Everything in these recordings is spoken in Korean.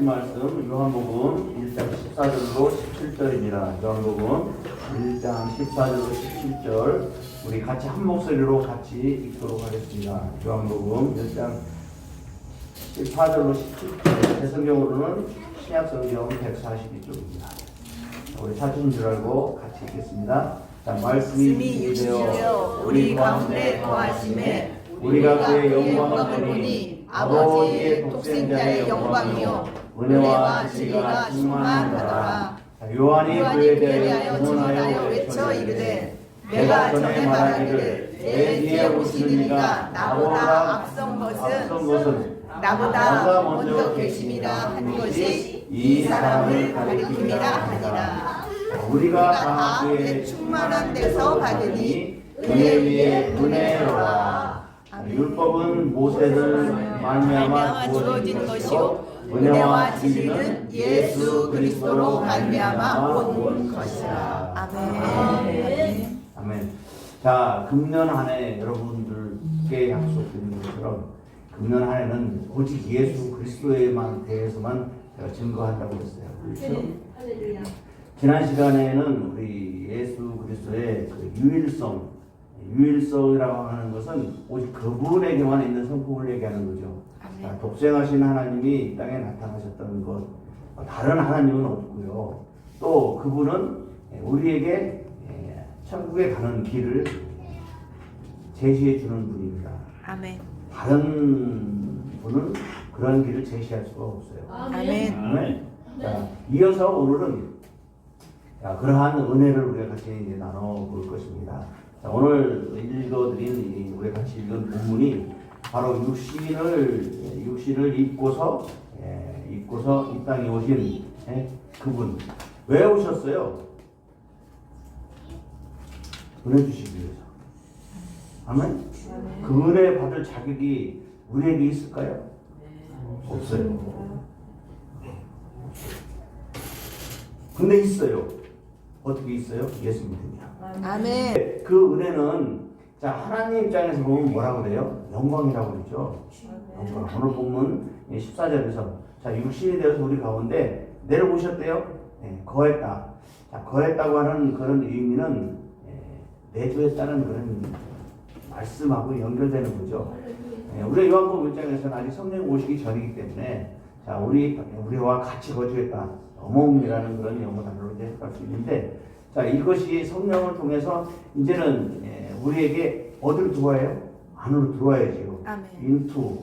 하신 말씀 요한복음 1장 14절로 17절입니다. 요한복음 1장 14절로 17절 우리 같이 한 목소리로 같이 읽도록 하겠습니다. 요한복음 1장 14절로 17절 제 성경으로는 신약성경 142쪽입니다. 우리 찾으신 줄 알고 같이 읽겠습니다. 자, 말씀이 유지되어 우리 가운데 거하심에 우리가 그의 영광을 보니 아버지의 독생자의 영광이요 은혜와 진리가 충만하더라. 요한이 그에 대하여 증언하여 외쳐 이르되 내가 전에 말하기를 내 뒤에 오시는 이가 나보다 앞선 것은 나보다 먼저 계심이라 한 것이 이 사람을 가리킴이라 하니라. 우리가 다 그의 충만한 데서 받으니 은혜 위에 은혜로라. 율법은 모세를 말미암아 주어진 것이요 은혜와 진리는 예수 그리스도로 말미암아 온 것이라. 아멘. 아멘. 자, 금년 한 해 여러분들께 약속드린 것처럼 금년 한 해는 오직 예수 그리스도에만 대해서만 제가 증거한다고 했어요. 그렇죠? 지난 시간에는 우리 예수 그리스도의 그 유일성이라고 하는 것은 오직 그분에게만 있는 성품을 얘기하는 거죠. 자, 독생하신 하나님이 이 땅에 나타나셨다는 것, 다른 하나님은 없고요. 또 그분은 우리에게 천국에 가는 길을 제시해 주는 분입니다. 아멘. 다른 분은 그런 길을 제시할 수가 없어요. 아멘. 아멘. 자, 이어서 오늘은 그러한 은혜를 우리가 같이 이제 나눠볼 것입니다. 자, 오늘 읽어드린 우리가 같이 읽은 본문이 바로 육신을 입고서 이 땅에 오신 그분. 왜 오셨어요? 은혜 주시기 위해서. 아멘? 그 은혜 받을 자격이 우리에게 있을까요? 없어요. 근데 있어요. 어떻게 있어요? 예수 믿으면. 아멘. 그 은혜는 자, 하나님 입장에서 보면 뭐라고 그래요? 영광이라고 그러죠. 영광. 오늘 본문 14절에서 자, 육신이 되어서 우리 가운데 내려오셨대요. 거했다. 자, 거했다고 하는 그런 의미는 내주했다는 그런 말씀하고 연결되는 거죠. 우리 요한복음 1장에서는 아직 성령 오시기 전이기 때문에 자, 우리와 같이 거주했다. 어머움이라는 그런 영어 단어로 해석할 수 있는데, 자, 이것이 성령을 통해서 이제는 우리에게 어디로 들어와요? 안으로 들어와야죠. 인투,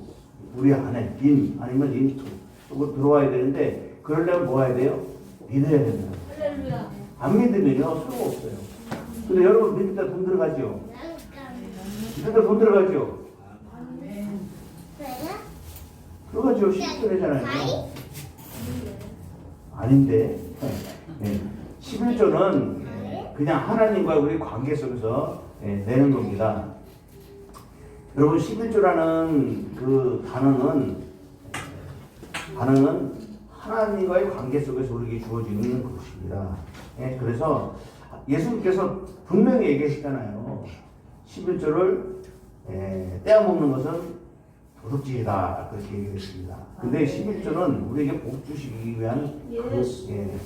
우리 안에, 아니면 인투. 또 들어와야 되는데, 그러려면 뭐 해야 돼요? 믿어야 됩니다. 안 믿으면요, 소용 없어요. 근데 여러분 믿을 때 돈 들어가죠? 믿을 때 돈 들어가죠? 들어가죠. 11조잖아요. 아닌데 11조는 그냥 하나님과 우리 관계 속에서 내는 겁니다. 여러분 11조라는 그 단어는 하나님과의 관계 속에서 우리에게 주어지는 것입니다. 그래서 예수님께서 분명히 얘기하시잖아요. 11조를 떼어먹는 것은 도둑질이다 그렇게 얘기했습니다. 근데 11조는 우리에게 복 주시기 위한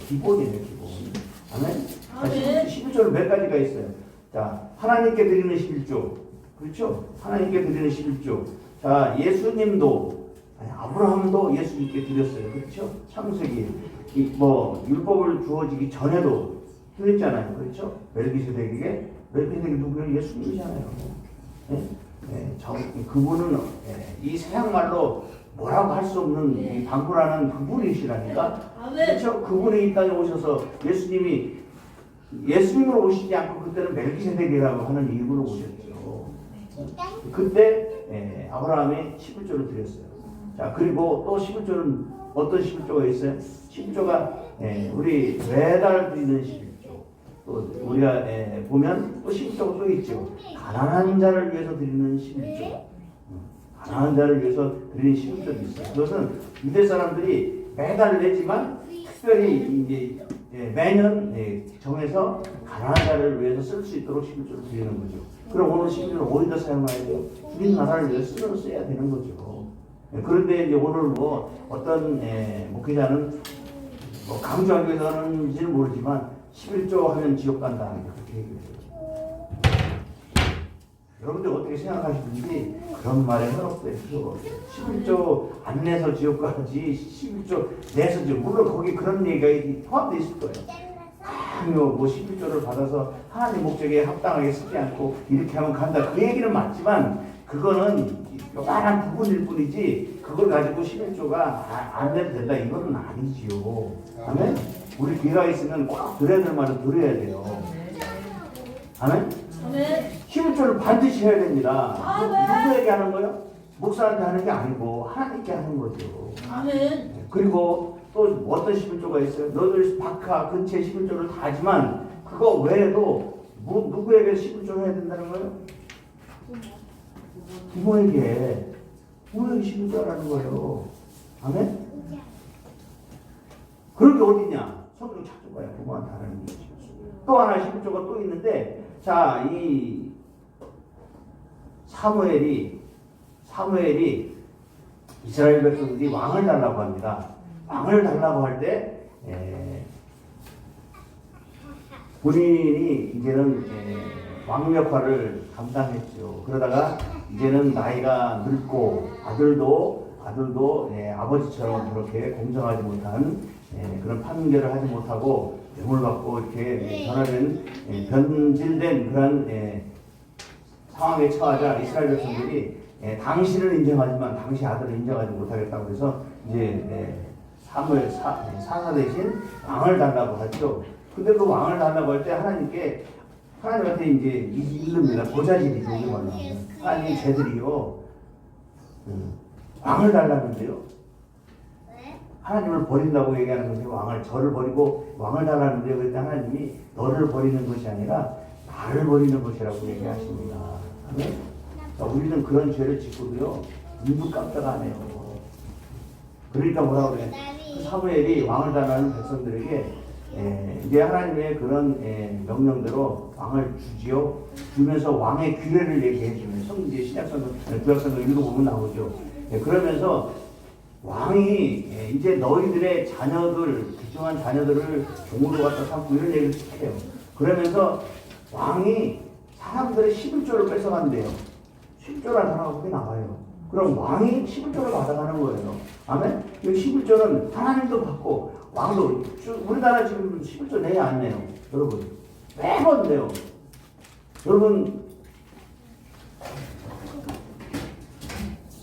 기본이에요, 기본. 아멘. 11조는 몇 가지가 있어요. 자, 하나님께 드리는 11조, 그렇죠? 하나님께 드리는 11조. 자, 예수님도 아브라함도 예수님께 드렸어요, 그렇죠? 창세기 율법을 주어지기 전에도 드렸잖아요, 그렇죠? 멜기세덱에게 누구예요? 예수님이잖아요. 그분은 이 서양말로 뭐라고 할 수 없는 이 방구라는 그분이시라니까. 그렇죠? 그분이 이 땅에 오셔서 예수님으로 오시지 않고 그때는 멜기세덱이라고 하는 이름으로 오셨죠. 그때 아브라함이 11조를 드렸어요. 자, 그리고 또 11조는 어떤 11조가 있어요? 11조가 우리 매달 드리는 11조. 또 우리가 보면 또 11조가 또 있죠. 가난한 자를 위해서 드리는 11조. 가난한 자를 위해서 드리는 11조도 있어요. 그것은 유대 사람들이 매달 내지만 특별히 이제 매년 정해서 가난한 자를 위해서 쓸 수 있도록 11조를 드리는 거죠. 그럼 오늘 11조를 어디다 사용해야 돼요? 우리 나라를 위해서 써야 되는 거죠. 그런데 이제 오늘 뭐 어떤 목회자는 뭐 강조하기 위해서는지는 모르지만 11조 하면 지옥 간다 그렇게 얘기해요. 여러분들 어떻게 생각하시는지 그런 말에 허락돼요. 11조 안 내서 지옥 가지 11조 내서 지옥, 물론 거기 그런 얘기가 포함되어 있을 거예요. 강요 뭐 11조를 받아서 하나님 목적에 합당하게 쓰지 않고 이렇게 하면 간다 그 얘기는 맞지만 그거는 요만한 부분일 뿐이지 그걸 가지고 11조가 안 내도 된다 이거는 아니지요. 아멘? 우리 귀가 있으면 꼭 들어야 될 말은 들어야 돼요. 아멘? 11조를 반드시 해야 됩니다. 누구에게 하는 거요? 목사한테 하는 게 아니고 하나님께 하는 거죠. 아멘. 그리고 또 어떤 11조가 있어요? 너들 박하 근처에 11조를 다 하지만 그거 외에도 누구에게 11조를 해야 된다는 거예요? 부모에게 11조라는 거예요. 아멘? 그런 게 어디냐? 성경 찾아봐요. 부모한테 하는 게. 또 하나 11조가 또 있는데 자, 이 사무엘이 이스라엘 백성들이 왕을 달라고 합니다. 왕을 달라고 할 때 본인이 이제는 왕 역할을 감당했죠. 그러다가 이제는 나이가 늙고 아들도 아버지처럼 그렇게 공정하지 못한 그런 판결을 하지 못하고 명을 받고 이렇게 변질된 그런 상황에 처하자 이스라엘 백성들이 당신을 인정하지만 당시 아들을 인정하지 못하겠다고 해서 이제 사사 대신 왕을 달라고 하죠. 근데 그 왕을 달라고 할 때 하나님한테 이제 이릅니다. 보좌질이죠. 하나님 쟤들이요 왕을 달라는데요. 하나님을 버린다고 얘기하는 것이 저를 버리고 왕을 달라는데요. 그때 하나님이 너를 버리는 것이 아니라 나를 버리는 것이라고 얘기하십니다. 우리는 그런 죄를 짓고도요 눈도 깜짝 안 해요. 그러니까 뭐라고 그래? 사무엘이 왕을 달라는 백성들에게 이제 하나님의 그런 명령대로 왕을 주면서 왕의 규례를 얘기해 주면 성경 신약성경 구약성경 읽어보면 나오죠. 그러면서 왕이 이제 너희들의 자녀들 귀중한 자녀들을 종으로 갖다 삼고 이런 얘기를 해요. 그러면서 왕이 사람들의 11조를 뺏어간대요. 11조라는 단어가 거기 나와요. 그럼 왕이 11조를 받아가는 거예요. 아멘? 이 11조는 하나님도 받고 왕도 우리나라 지금 11조 내야 안 내요. 여러분 매번 내요. 여러분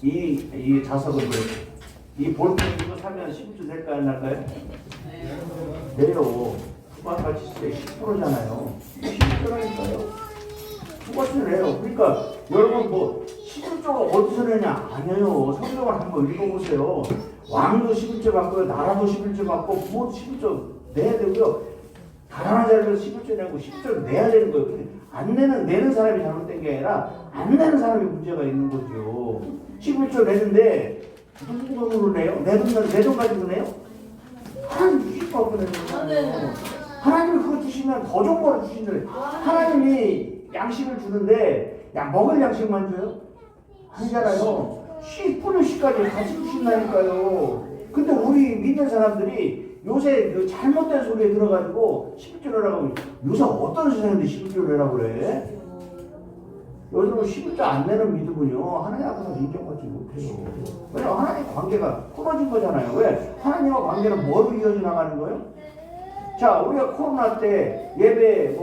이 자석은 그래요. 이 볼펜 이거 사면 11조 될까요? 안 날까요? 내요. 후반같이 10%잖아요. 11조라니까요. 똑같이 내요. 그러니까 여러분 뭐 11조가 어디서 내냐? 아니에요. 성경을 한번 읽어보세요. 왕도 11조 받고요. 나라도 11조 받고 부모도 11조 내야 되고요. 가난한 자리에서 11조 내고 11조를 내야 되는 거예요. 근데 안 내는 사람이 잘못된 게 아니라 안 내는 사람이 문제가 있는 거죠. 11조 내는데 무슨 돈으로 내요? 내 돈 가지고 내요? 하나님 주실 거 없고 내는 거예요. 하나님이 그거 주시면 더 좋은 거를 주신다고요. 하나님이 양식을 주는데 먹을 양식만 줘요? 아니잖아요. 뿌리 씨까지 같이 주신다니까요. 근데 우리 믿는 사람들이 요새 그 잘못된 소리에 들어가지고 11조를 하라고 요새 어떤 세상인데 11조를 하라고 그래? 요즘은 11조 안 내는 믿음은요 하나님 앞에서 인정받지 못해요. 왜냐면 하나님 관계가 끊어진 거잖아요. 왜? 하나님과 관계는 뭐로 이어져 나가는 거예요? 자, 우리가 코로나 때 예배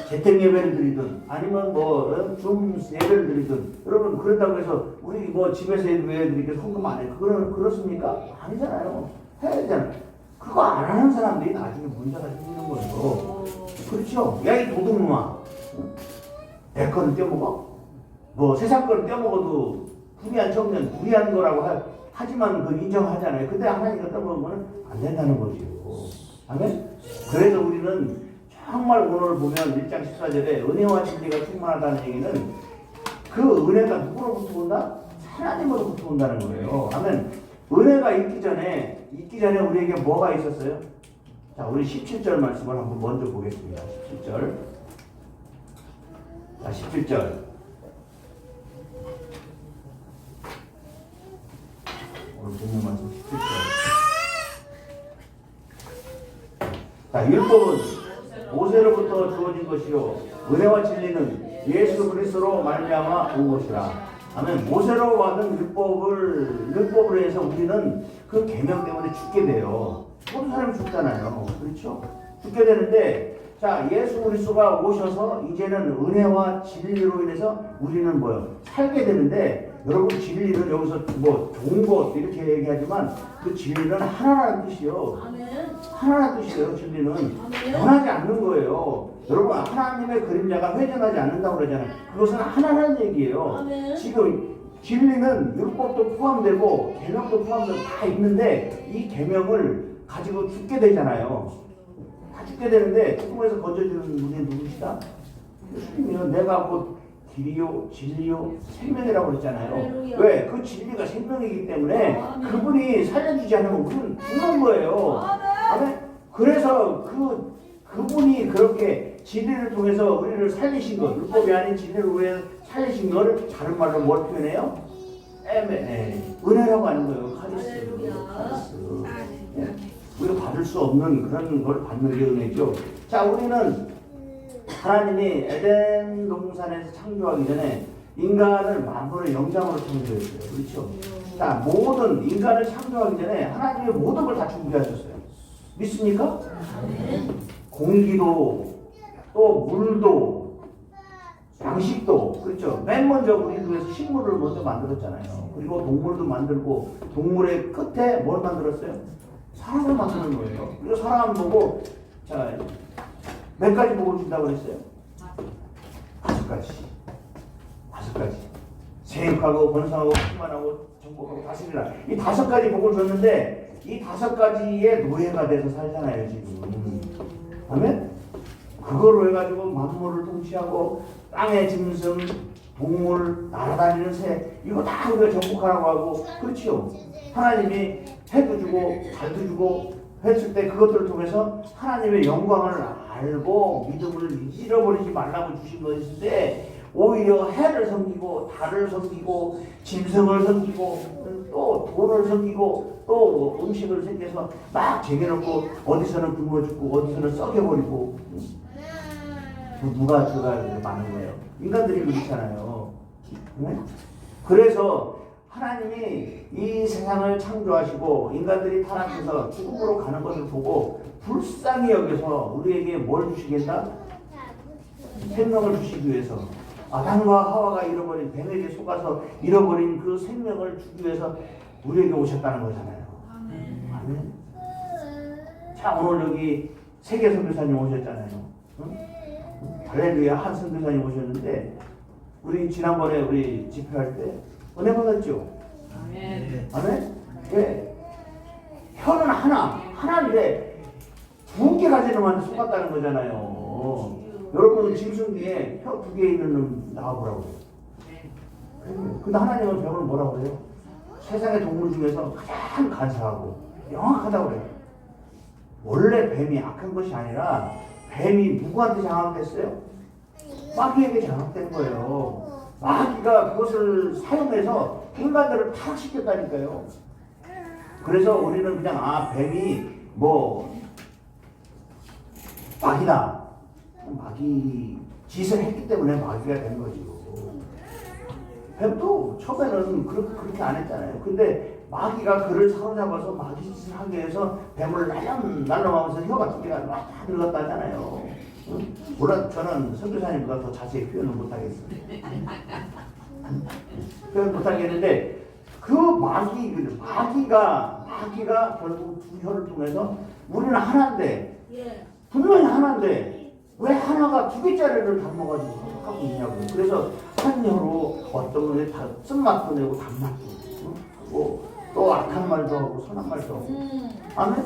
재택 예배를 드리든 아니면 줌 예배를 드리든 여러분 그런다고 해서 우리 집에서 예배 드리니까 헌금 안 해. 그렇습니까? 아니잖아요. 해야 되잖아요. 그거 안 하는 사람들이 나중에 문제가 생기는 거예요. 그렇죠? 야, 이 도둑놈아. 내 거는 떼먹어? 세상 거는 떼먹어도 불의한 청년, 불의한 거라고 하지만 그걸 인정하잖아요. 근데 하나님과 떠먹으면 안 된다는 거죠. 아멘? 그래서 우리는 정말 오늘 보면 1장 14절에 은혜와 진리가 충만하다는 얘기는 그 은혜가 누구로부터 온다? 하나님으로부터 온다는 거예요. 아멘. 은혜가 있기 전에 우리에게 뭐가 있었어요? 자, 우리 17절 말씀을 한번 먼저 보겠습니다. 17절. 자, 17절. 오늘 본문 말씀 17절. 자, 율법은 모세로부터 주어진 것이요 은혜와 진리는 예수 그리스도로 말미암아 온 것이라. 아멘. 모세로 받은 율법으로 해서 우리는 그 계명 때문에 죽게 돼요. 모든 사람이 죽잖아요. 그렇죠? 죽게 되는데, 자, 예수 그리스도가 오셔서 이제는 은혜와 진리로 인해서 우리는 뭐요? 살게 되는데, 여러분 진리는 여기서 뭐 좋은 것 이렇게 얘기하지만 그 진리는 하나라는 뜻이요. 하나라는 뜻이에요. 진리는 변하지 않는 거예요. 여러분 하나님의 그림자가 회전하지 않는다고 그러잖아요. 그것은 하나라는 얘기예요. 지금 진리는 율법도 포함되고 계명도 포함되고 다 있는데 이 계명을 가지고 죽게 되잖아요. 다 죽게 되는데 죽음에서 건져주는 분이 누구시다? 예수님이요. 내가 곧 길이요 진리요 생명이라고 그랬잖아요. 왜? 그 진리가 생명이기 때문에 그분이 살려주지 않으면 우리는 죽는 거예요. 아멘? 그래서 그분이 그렇게 진리를 통해서 우리를 살리신 것, 율법이 아닌 진리를 위해 살리신 것을 다른 말로 뭘 표현해요? 은혜라고 하는 거예요. 카리스. 우리가 받을 수 없는 그런 걸 받는 게 은혜죠. 자, 우리는 하나님이 에덴 동산에서 창조하기 전에 인간을 만물의 영장으로 창조했어요. 그렇죠? 자, 모든 인간을 창조하기 전에 하나님이 모든 걸 다 준비하셨어요. 믿습니까? 공기도, 또 물도, 양식도, 그렇죠? 맨 먼저 우리를 위해서 식물을 먼저 만들었잖아요. 그리고 동물도 만들고, 동물의 끝에 뭘 만들었어요? 사람을 만드는 거예요. 그리고 사람 보고, 자, 몇 가지 복을 준다고 그랬어요? 5가지. 5가지. 세육하고 번성하고 충만하고 정복하고 다스리라. 이 5가지 복을 줬는데 이 5가지의 노예가 돼서 살잖아요 지금. 아멘? 그거로 해가지고 만물을 통치하고 땅의 짐승, 동물, 날아다니는 새 이거 다 우리가 정복하라고 하고 그렇지요. 하나님이 해도 주고 달도 주고 했을 때 그것들을 통해서 하나님의 영광을 알고 믿음을 잃어버리지 말라고 주신 것인데 오히려 해를 섬기고 달을 섬기고 짐승을 섬기고 또 돈을 섬기고 또 음식을 챙겨서 막 쟁여놓고 어디서는 굶어 죽고 어디서는 썩여버리고 누가 들어가야 많은 거예요. 인간들이 그렇잖아요. 네? 그래서 하나님이 이 세상을 창조하시고 인간들이 타락해서 죽음으로 가는 것을 보고 불쌍히 여겨서 우리에게 뭘 주시겠다? 생명을 주시기 위해서 아담과 하와가 잃어버린 뱀에게 속아서 잃어버린 그 생명을 주기 위해서 우리에게 오셨다는 거잖아요. 아멘. 자, 오늘 여기 세계 선교사님 오셨잖아요. 응? 할렐루야. 한 선교사님 오셨는데 우리 지난번에 우리 집회할 때 은혜 받았죠? 아멘. 아멘? 예. 혀는 하나인데 2개 가진 놈한테 속았다는 거잖아요. 여러분 짐승 중에 혀 2개 있는 놈 나와보라고 해요. 근데 하나님은 뱀을 뭐라고 그래요? 세상의 동물 중에서 가장 간사하고 영악하다고 그래요. 원래 뱀이 악한 것이 아니라 뱀이 누구한테 장악됐어요? 마귀에게 장악된 거예요. 마귀가 그것을 사용해서 인간들을 타락시켰다니까요. 그래서 우리는 그냥 뱀이 뭐 마귀다. 마귀 짓을 했기 때문에 마귀가 된 거죠. 뱀도 처음에는 그렇게 안 했잖아요. 근데 마귀가 그를 사로잡아서 마귀 짓을 하기 위해서 뱀을 날름하면서 혀가 2개가 막 다 들어갔다 하잖아요. 응? 물론 저는 선교사님보다 더 자세히 표현을 못하겠어요. 표현 못하겠는데 그 마귀가 결국 2 혀를 통해서 우리는 하나인데 분명히 하나인데 왜 하나가 2개짜리를 담아가지고 하고 있냐고요. 그래서 한 혀로 어떤 분이 다 쓴맛도 내고 단맛도 하고 또 악한 말도 하고 선한 말도 하고 아멘?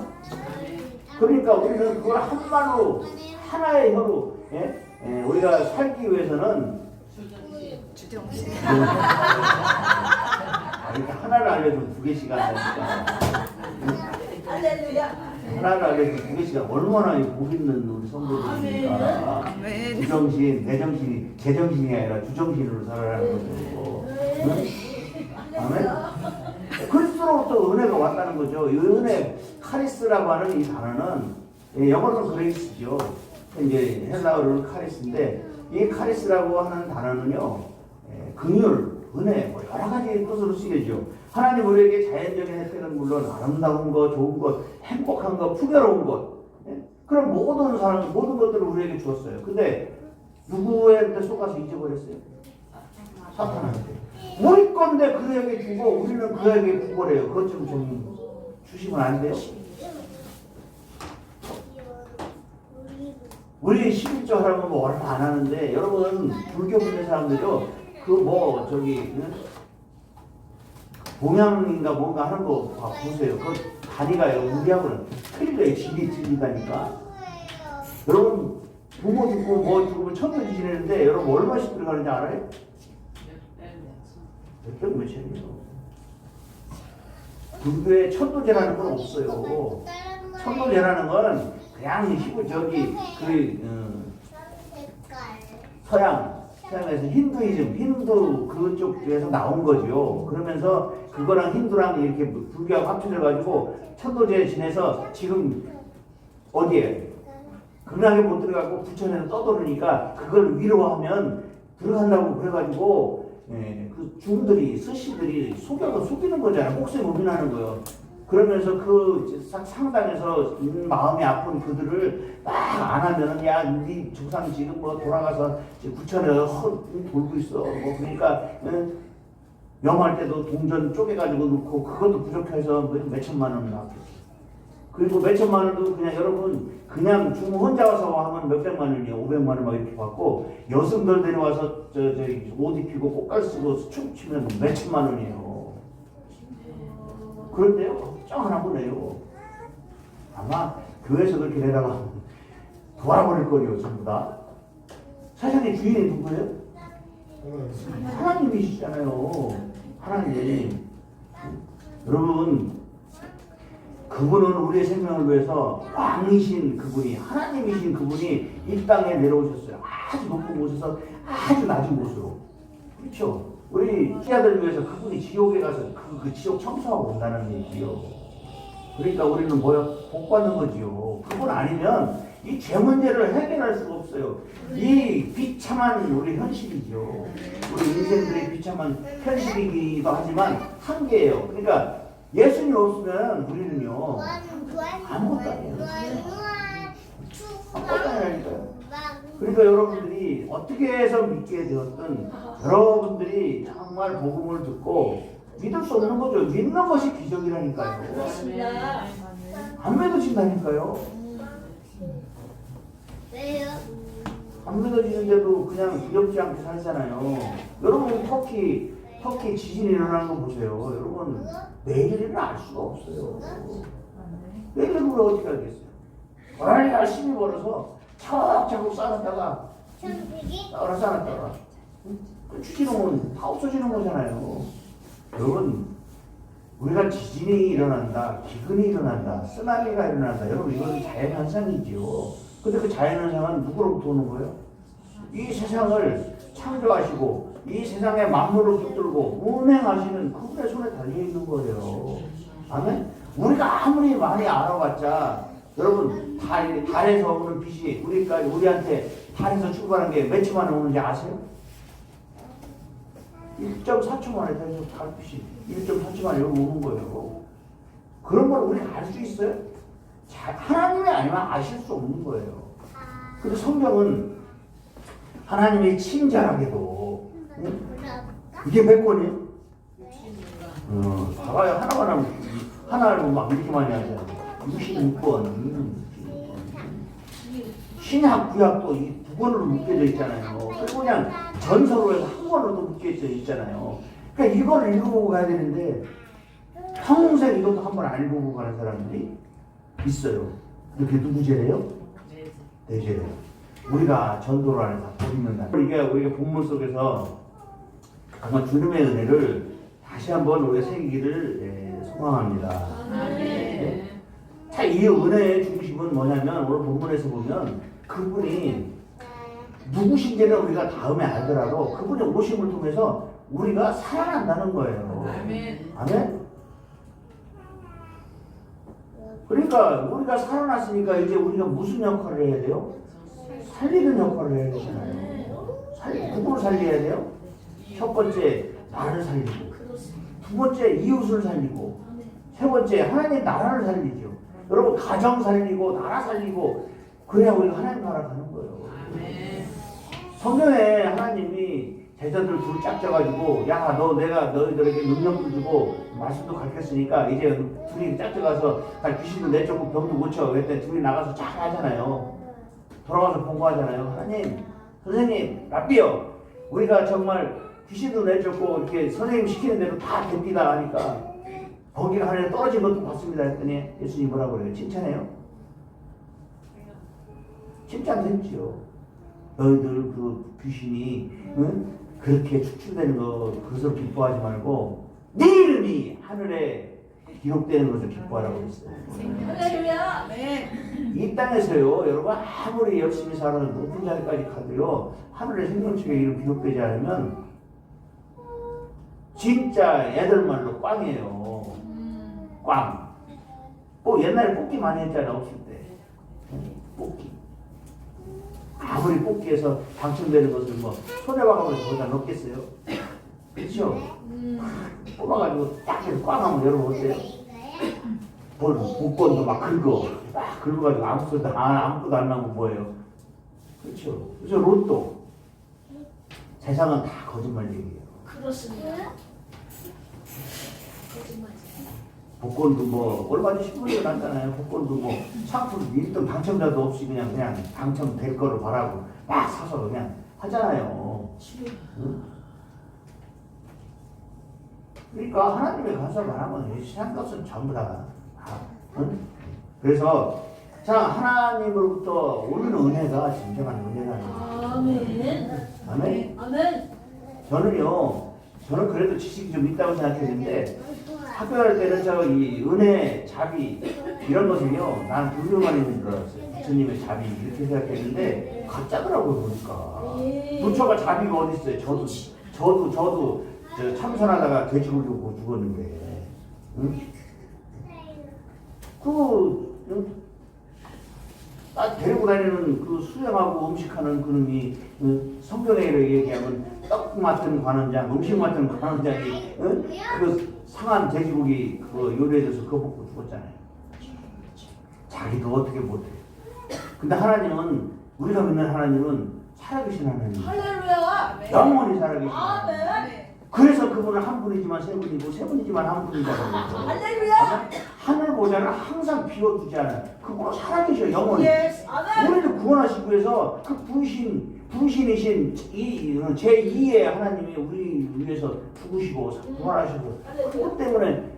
그러니까 우리는 그걸 한 말로 하나의 혀로 우리가 살기 위해서는 주정신. 그러니까 하나를 알려주면 2개씩 한다니까. 할렐루야. 하나를 알려주면 2개씩 얼마나 복 있는 우리 성도들입니까. 주정신, 내정신이 제정신이 아니라 주정신으로 살아라는 거죠. 응? 아멘? 그래서 그리스도로부터 은혜가 왔다는 거죠. 이 은혜, 카리스라고 하는 이 단어는 영어로는 그레이스죠. 이제 헬라어로는 카리스인데 이 카리스라고 하는 단어는요, 긍휼, 은혜, 뭐 여러 가지 뜻으로 쓰여져. 하나님 우리에게 자연적인 혜택은 물론 아름다운 것, 좋은 것, 행복한 것, 풍요로운 것, 그런 모든 사람, 모든 것들을 우리에게 주었어요. 근데 누구한테 속아서 잊어버렸어요? 사탄한테. 우리 건데 그에게 주고 우리는 그에게 구걸해요. 그것 좀 주시면 안 돼요? 우리 11조 하라면 뭐 얼마 안 하는데 여러분 불교 분야 사람들이요 그 뭐 저기 동양인가 뭔가 하는 거 보세요. 그 다리가요 우리하고는 틀려요. 질이 틀리다니까. 여러분 부모 죽고 뭐 죽으면 천년 지내는데 여러분 얼마씩 들어가는지 알아요? 몇 몇천이요. 불교에 천도제라는 건 없어요. 천도제라는 건 그냥 저기 서양에서 힌두이즘, 힌두 그쪽에서 나온 거죠. 그러면서 그거랑 힌두랑 이렇게 불교하고 합쳐져가지고 천도제 지내서 지금 어디에 극락에 못 들어가고 부천에서 떠도르니까 그걸 위로하면 들어간다고 그래가지고 그 중들이 스시들이 속이는 거잖아요. 목숨 고민하는 거예요. 그러면서 그 상당에서 마음이 아픈 그들을 막 안 하면은 야 우리 조상 지금 뭐 돌아가서 구천에 돌고 있어. 뭐 그러니까 명할 때도 동전 쪼개가지고 넣고 그것도 부족해서 몇 천만 원 나왔겠지. 그리고 몇 천만 원도 그냥 여러분 그냥 중 혼자 와서 하면 몇 백만 원이에요. 500만 원 막 이렇게 받고 여성들 데려와서 저기 옷 입히고 꽃갈 쓰고 춤추면 몇 천만 원이에요. 그런데요 걱정 안 하고 내요. 아마 교회에서 그렇게 내다가 돌아버릴 거예요. 전부 다. 세상의 주인이 누구예요? 하나님이시잖아요. 하나님. 여러분 그분은 우리의 생명을 위해서 왕이신 그분이 하나님이신 그분이 이 땅에 내려오셨어요. 아주 높은 곳에서 아주 낮은 곳으로. 그렇죠? 우리 피아들 위해서 그분이 지옥에 가서 그 지옥 청소하고 온다는 얘기요. 그러니까 우리는 뭐야? 복 받는 거지요. 그분 아니면 이 죄 문제를 해결할 수가 없어요. 이 비참한 우리 현실이죠. 우리 인생들의 비참한 현실이기도 하지만 한계예요. 그러니까 예수님 없으면 우리는요 아무것도 아니에요. 아무것도 아니라니까요. 그러니까 여러분들이 어떻게 해서 믿게 되었든 여러분들이 정말 복음을 듣고 믿을 수 없는 거죠. 믿는 것이 기적이라니까요. 안 믿어진다니까요. 왜요? 안 믿어지는데도 그냥 두렵지 않게 살잖아요. 여러분 터키 지진이 일어나는 거 보세요. 여러분 내일은 알 수가 없어요. 내일은 우리가 어떻게 알겠어요? 고라니 열심히 벌어서 차곡차곡 쌓았다가 추진하면 다 없어지는 거잖아요. 여러분 우리가 지진이 일어난다, 기근이 일어난다, 쓰나미가 일어난다. 여러분 이건 자연현상이지요. 근데 그 자연현상은 누구로부터 오는 거예요? 이 세상을 창조하시고 이 세상의 만물을 붙들고 운행하시는 그분의 손에 달려있는 거예요. 아멘? 우리가 아무리 많이 알아봤자 여러분 달에서 오는 빛이 우리한테 달에서 출발한 게 몇 초만에 오는지 아세요? 1.4초 만에 달빛이 1.4초 만에 여기 오는 거예요. 그런 걸 우리가 알 수 있어요? 하나님이 아니면 아실 수 없는 거예요. 근데 성경은 하나님이 친절하게도 이게 몇 권이에요? 봐봐요. 하나를 보면 막 이렇게 많이 하잖아요. 66권. 신약, 구약도 이 두 권으로 묶여져 있잖아요. 그리고 그냥 전서로 해서 한 권으로도 묶여져 있잖아요. 그러니까 이걸 읽어보고 가야 되는데 평생 이것도 한 번 안 읽어보고 가는 사람들이 있어요. 그게 누구 죄래요? 내 죄래요. 우리가 전도를 안 해서 버리는다. 우리가 본문 속에서 정말 주님의 은혜를 다시 한번 우리가 새기기를 소망합니다. 네. 자, 이 은혜의 중심은 뭐냐면 오늘 본문에서 보면 그분이 누구신지는 우리가 다음에 알더라도 그분의 오심을 통해서 우리가 살아난다는 거예요. 아멘. 아멘? 그러니까 우리가 살아났으니까 이제 우리가 무슨 역할을 해야 돼요? 살리는 역할을 해야 되잖아요. 누구를 살려야 돼요? 첫 번째 나를 살리고, 두 번째 이웃을 살리고, 세 번째 하나님 나라를 살리죠. 여러분 가정 살리고 나라 살리고 그래야 우리가 하나님 나라 가는 거예요. 성경에 하나님이 제자들 둘 짝져가지고 야 너 내가 너희들에게 능력도 주고 말씀도 가르쳤으니까 이제 둘이 짝져가서 귀신도 내쫓고 병도 고쳐 그랬더니 둘이 나가서 잘 하잖아요. 돌아와서 본거하잖아요. 하나님 선생님 라삐요 우리가 정말 귀신도 내쫓고 이렇게 선생님 시키는 대로 다 됩니다 하니까 거기가 하늘에 떨어진 것도 봤습니다 했더니 예수님 뭐라고 그래요? 칭찬해요? 칭찬했지요. 너희들 그 귀신이 응? 그렇게 축출되는 거 그것으로 기뻐하지 말고 네 이름이 하늘에 기록되는 것을 기뻐하라고 했어요. 할렐루야. 네. 이 땅에서요 여러분 아무리 열심히 살아서 높은 자리까지 가도요 하늘에 생명책에 이름 기록되지 않으면 진짜 애들 말로 꽝이에요. 꽝. 뭐 옛날에 뽑기 많이 했잖아 없을 때. 뽑기. 아무리 뽑기에서 당첨되는 것을 뭐 손에 박아서 거기다 넣겠어요? 그렇죠? 뽑아가지고 딱 해서 꽝 하면 여러분 어때요? 복권도 막 긁어. 막 긁어가지고 아무것도 안 나오면 뭐예요? 그렇죠? 그래서 로또. 세상은 다 거짓말 얘기예요. 그렇습니다. 복권도 뭐 얼마 전에 신문에 났잖아요. 복권도 뭐 상품 1등 당첨자도 없이 그냥 당첨될 거를 바라고 막 사서 그냥 하잖아요. 응? 그러니까 하나님의 간섭을 하면 이 세상 것은 전부 다 응? 그래서 자 하나님으로부터 오는 은혜가 진정한 은혜라는 거예요. 아멘. 아멘. 아멘. 저는 그래도 지식이 좀 있다고 생각했는데 학교 갈 때는 저 이 은혜, 자비 이런 것은요 나는 불교만 있는 줄 알았어요. 부처님의 자비 이렇게 생각했는데 가짜더라고요 보니까. 부처가 자비가 어디 있어요? 저도 저 참선하다가 돼지 굴리고 죽었는데, 응? 데리고 다니는 그 수행하고 음식하는 그놈이 성경에 얘기하면 떡 맡은 관원장, 음식 맡은 관원장이 그 상한 돼지고기 그 요리해줘서 그거 먹고 죽었잖아요. 자기도 어떻게 못해. 근데 하나님은 우리가 믿는 하나님은 살아계신 하나님. 할렐루야. 영원히 살아계신 아멘. 하나님. 그래서 그분은 한 분이지만 세 분이고 세 분이지만 한 분이라는 거죠. 할렐루야. 하늘 보좌는 항상 비워두지 않아요. 그분은 살아계셔 영원히. 예스. 아멘. 우리를 구원하시기 위해서 그 분신이신 이 제2의 하나님이 우리 위해서 죽으시고 구원하셔서 그것 때문에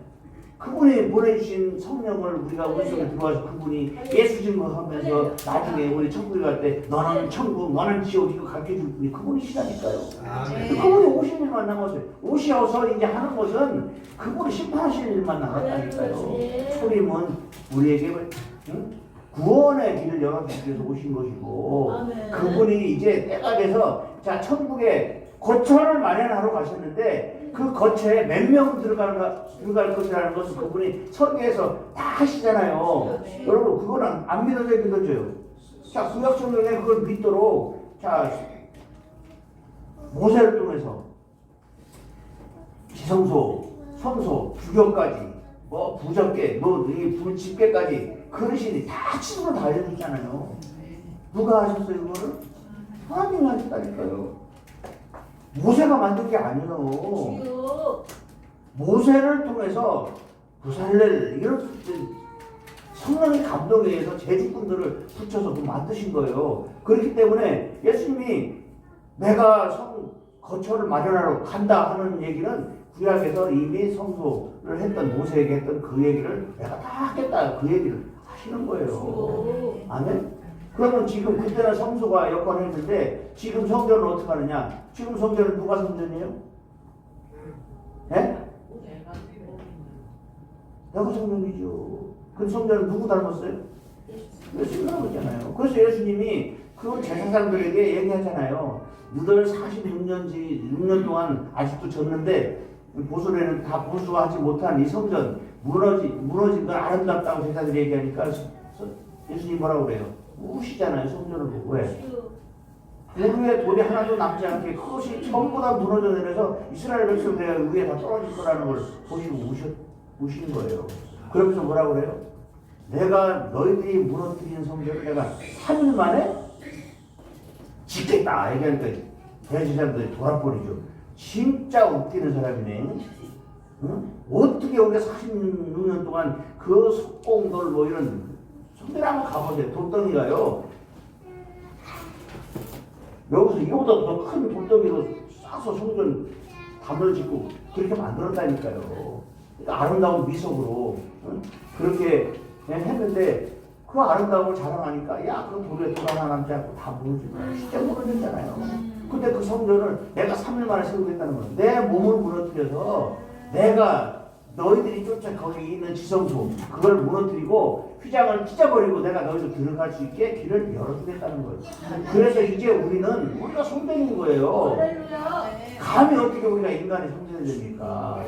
그분이 보내주신 성령을 우리가 우리 속에 들어와서 그분이 예수 증거하면서 나중에 우리 천국에 갈 때 너는 천국 너는 지옥 이거 가르쳐줄 분이 그분이시라니까요. 그분이 오실 일만 남았어요. 오셔서 이제 하는 것은 그분이 심판하실 일만 남았다니까요. 초림은 우리에게 구원의 길을 열어주기 위해서 오신 것이고 그분이 이제 때가 돼서 자 천국에 거처를 마련하러 가셨는데 그 거처에 몇 명 들어갈 것이라는 것을 그분이 설계해서 다 하시잖아요. 여러분 그거는 안 믿어져요 믿어져요. 자 구약 성경에 그걸 믿도록 자 모세를 통해서 지성소, 성소, 주교까지 뭐 부적계, 이 불집계까지 그릇이 다 친구로 다 알려줬잖아요. 누가 하셨어요 그거를? 하나님이 하셨다니까요. 모세가 만든 게 아니에요. 모세를 통해서 부살렐 이런 성령의 감동에 의해서 제주꾼들을 붙여서 만드신 거예요. 그렇기 때문에 예수님이 내가 거처를 마련하러 간다 하는 얘기는 구약에서 이미 성소를 했던 모세에게 했던 그 얘기를 내가 다 하겠다 그 얘기를 하시는 거예요. 아멘? 그러면 지금 그때는 성소가 역할을 했는데 지금 성전은 어떻게 하느냐? 지금 성전은 누가 성전이에요? 예? 내가 성전이죠. 그 성전은 누구 닮았어요? 예수님 닮았잖아요. 그래서 예수님이 그 제사장들에게 얘기하잖아요. 너들 46년 동안 아직도 졌는데 보수에는 다 보수하지 못한 이 성전 무너진 건 아름답다고 제자들이 얘기하니까 예수님 뭐라고 그래요? 우시잖아요. 성전을 보고. 왜? 우리의 돌이 하나도 남지 않게 그것이 전부 다 무너져 내려서 이스라엘 백성들의 위에 다 떨어질 거라는 걸 보시고 우시는 거예요. 그러면서 뭐라고 그래요? 내가 너희들이 무너뜨린 성전을 내가 3일 만에 짓겠다 얘기하니까 대제사장들이 돌아버리죠. 진짜 웃기는 사람이네. 응? 어떻게 우리가 46년 동안 그 석공돌 뭐 이런 성전 한번 가보세요. 돌덩이가요. 여기서 이거보다 더 큰 돌덩이로 싸서 성전 담을 짓고 그렇게 만들었다니까요. 그러니까 아름다운 미석으로 응? 그렇게 했는데 그 아름다움을 자랑하니까 야, 그 돌에 돌 하나 남지 않고 다 무너지고 진짜 무너졌잖아요. 근데 그 성전을 내가 3일 만에 세우겠다는 거예요. 내 몸을 무너뜨려서 내가 너희들이 쫓아 거기 있는 지성소 그걸 무너뜨리고 휘장을 찢어버리고 내가 너희들 들어갈 수 있게 길을 열어주겠다는 거예요. 그래서 이제 우리가 성전인 거예요. 감히 어떻게 우리가 인간이 성전이 됩니까?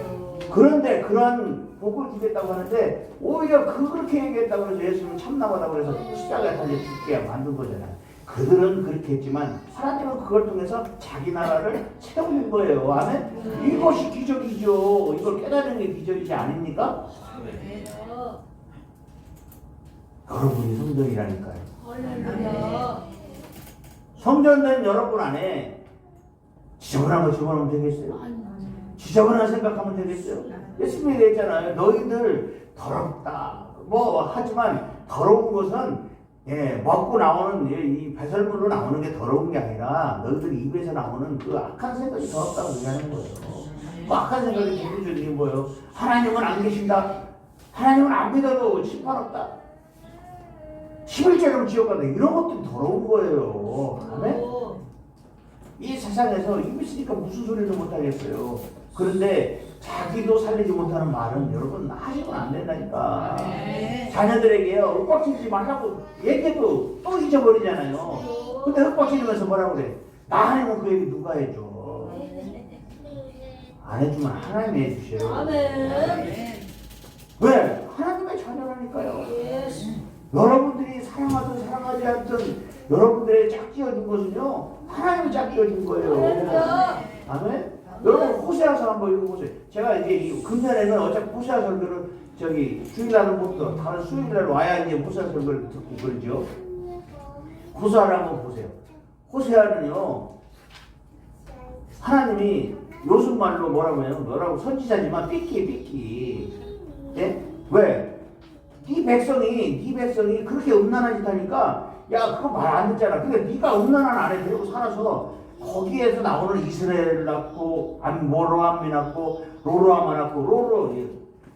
그런데 그런 복을 주겠다고 하는데 오히려 그렇게 얘기했다고 해서 예수는 참나하다고 해서 십자가에 달려 죽게 만든 거잖아요. 그들은 그렇게 했지만 하나님은 그걸 통해서 자기 나라를 세우는 거예요. 아멘? 이것이 기적이죠. 이걸 깨달은 게 기적이지 아닙니까? 여러분이 성전이라니까요. 성전된 여러분 안에 지저분한 거 집어넣으면 되겠어요? 지저분한 생각하면 되겠어요? 예수님이 얘기했잖아요. 너희들 더럽다. 뭐 하지만 더러운 것은 먹고 나오는 이 배설물로 나오는 게 더러운 게 아니라 너희들 입에서 나오는 그 악한 생각이 더럽다고 얘기하는 거예요. 그 악한 생각이 대표적인 게 뭐예요? 하나님은 안 계신다. 하나님은 안 믿어도 심판 없다. 11절이면 지옥 간다. 이런 것들이 더러운 거예요. 아멘? 이 세상에서 입이 있으니까 무슨 소리를 못 하겠어요. 그런데 자기도 살리지 못하는 말은 여러분 하시면 안 된다니까. 자녀들에게요 윽박지르지 말라고 얘기해도 또 잊어버리잖아요. 근데 윽박지르면서 뭐라고 그래? 나 아니면 그 얘기 누가 해줘? 안 해주면 하나님이 해주셔요. 아멘. 왜? 하나님의 자녀라니까요. 여러분들이 사랑하든 사랑하지 않든 여러분들의 짝지어준 것은요 하나님이 짝지어준 거예요. 아멘? 여러분 호세아서 한번 읽어보세요. 제가 이제 이 금년에는 어차피 호세아 설교를 주일날은 못 들어. 다른 수요일날 와야 이제 호세아 설교를 듣고 그러죠. 호세아를 한번 보세요. 호세아는요 하나님이 요순말로 뭐라고 해요? 너라고 선지자지만 삐끼. 예? 왜? 네 백성이 그렇게 음란한 짓 하니까 야 그거 말 안 듣잖아. 근데 네가 음란한 안에 데리고 살아서 거기에서 나오는 이스라엘 낳고 모로암미 낳고 로로아마 낳고